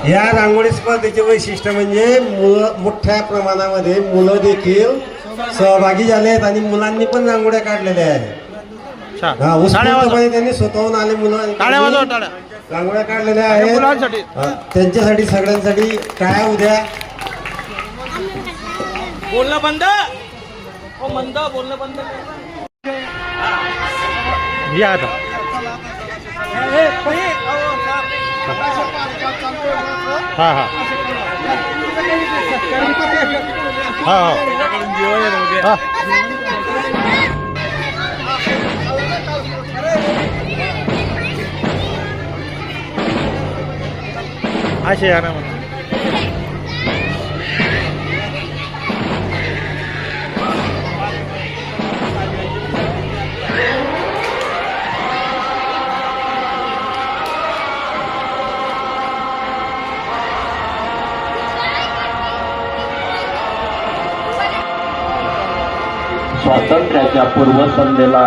या रांगोळी स्पर्धेचे वैशिष्ट्य म्हणजे मोठ्या प्रमाणामध्ये मुलं देखील सहभागी झाले आहेत आणि मुलांनी पण रांगोळ्या काढलेल्या आहेत. उत्स्फूर्तपणे त्यांनी स्वतःहून आले मुलं रांगोळ्या काढलेल्या आहेत. त्यांच्यासाठी सगळ्यांसाठी काय उद्या बोलणं बंद बोलणं बंद या आता हा हा हा असे या ना स्वातंत्र्याच्या पूर्वसंध्येला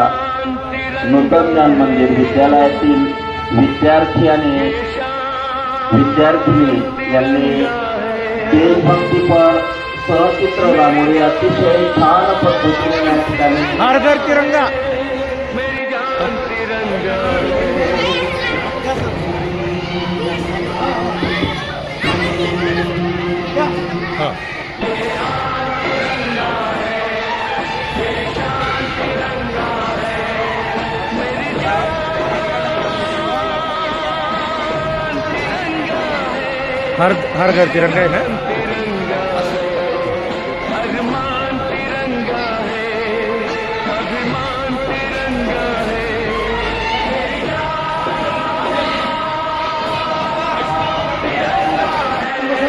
नूतन ज्ञान मंदिर विद्यालयातील विद्यार्थी आणि विद्यार्थिनी यांनी देशभक्तीपर सहचित्र रांगोळी अतिशय छान पद्धतीने या ठिकाणी हर घर तिरंगा हर घर तिरंगा है ना.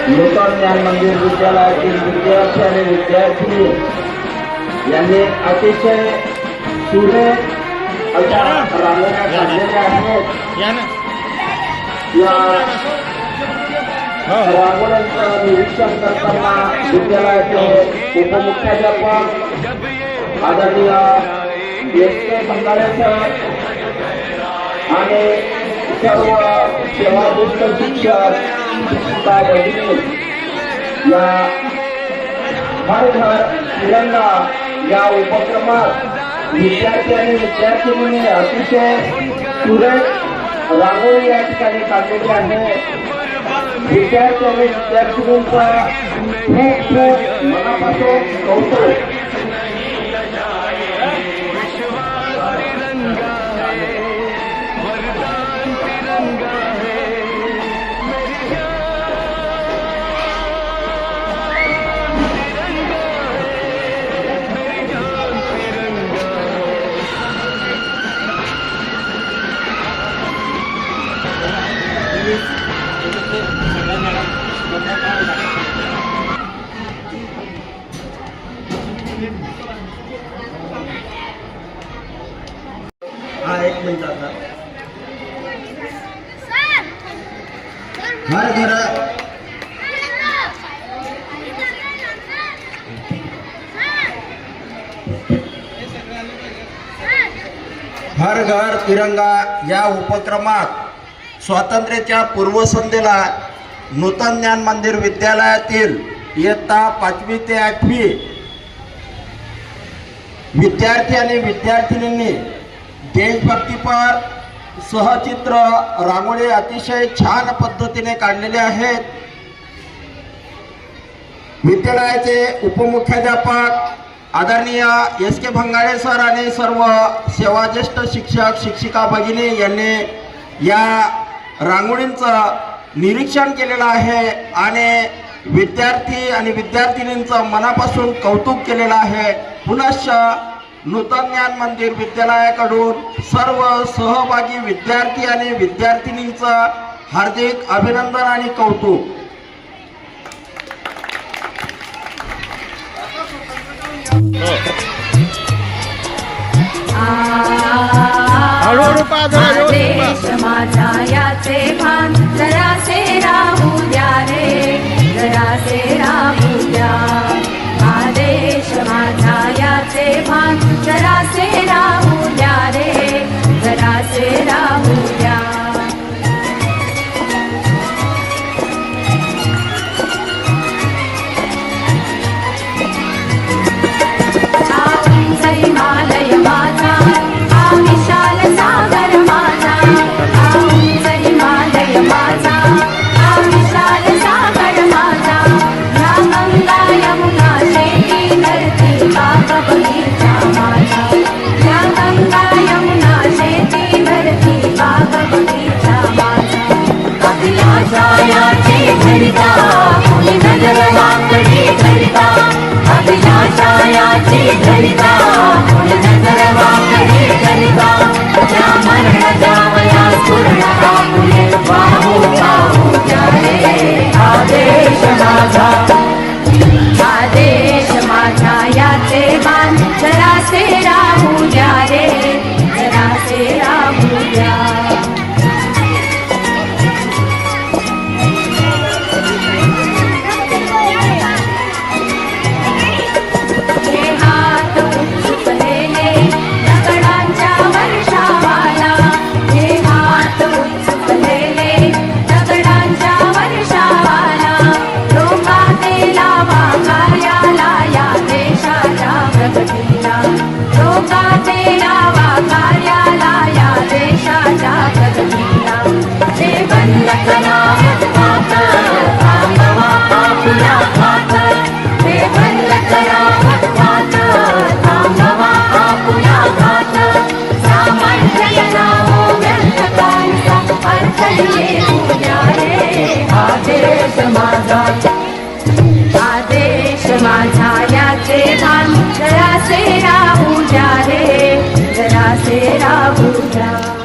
नूतन ज्ञान मंदिर विद्यालयातील विद्यार्थी आणि विद्यार्थिनी यांनी अतिशय सुरेख अशा रांगोळ्या काढलेल्या आहेत. या रांगोळ्यांचं निरीक्षण करताना विद्यालयाचे उपमुख्याध्यापक आदरणीय एस.के. बंगाळे सर आणि सर्व सेवादृष्ट शिक्षक शिक्षिका भगिनी या हर घर तिरंगा या उपक्रमात विद्यार्थी आणि विद्यार्थिनींनी अतिशय सुरेख रांगोळी या ठिकाणी काढलेली आहे. विद्यार्थी आणि विद्यार्थिनींचा खूप खूप मनापासून कौतुक. एक मिनिट आता हर घर हर घर तिरंगा या उपक्रमात स्वातंत्र्याच्या पूर्वसंध्येला नूतन ज्ञान मंदिर विद्यालयातील इयत्ता 5वी ते 8वी विद्यार्थी आणि विद्यार्थिनींनी देशभक्तीपर सहचित्र रांगोळी अतिशय छान पद्धतीने काढलेले आहेत. विद्यालयाचे उपमुख्याध्यापक आदरणीय एस.के. भंगाळे सर आणि सर्व सेवाज्येष्ठ शिक्षक शिक्षिका भगिनी यांनी या रांगोळींचं निरीक्षण केलेलं आहे आणि विद्यार्थी आणि विद्यार्थिनींचं मनापासून कौतुक केलेलं आहे. पुनश्च नूतन ज्ञान मंदिर विद्यालयाकडून सर्व सहभागी विद्यार्थी आणि विद्यार्थिनींचं हार्दिक अभिनंदन आणि कौतुक. हळूहळू पा जरा व्यवस्थित पा. आदेश माझा याचे भान जरासे राहू द्या रे, जरासे राहू द्या. आदेश माझा याचे भान जरासे राहू द्या रे, जरासे राहू द्या. हिमालय माझा हा विशाल सागर माझा, हिमालय माझा हा विशाल सागर माझा. या गंगा यमुना शेती धरती बाग बगीचा माझा, या गंगा यमुना शेती धरती बाग बगीचा माझा. अभिलाषायाची धरिता कोणी नजर वाकडी धरिता, अभिलाषायाची धरिता कोणी नजर वाकडी धरिता. त्या मरण जावया पूर्ण राहुले वाहू वाहू द्या रे. आदेश माझा, आदेश माझा याचे भान जरासे राहू द्या रे, जरासे राहू द्या. हे हात उचललेले दगडांच्या वर्षावाला, हे हात उचललेले दगडांच्या वर्षावाला. लोकांनी लावा कार्याला या देशाच्या प्रगतीला, लोकांनी लावा कार्याला या देशाच्या प्रगतीला. ते बंद करा हात, थांबवा आपुला हात, ते बंद करा हात, थांबवा आपुला हात. सामर्थ्य नावो व्यर्थकांचा अर्थ येऊ द्या रे. आदेश माझा, आदेश माझा याचे भान जरासे राहू द्या रे, जरासे राहू द्या.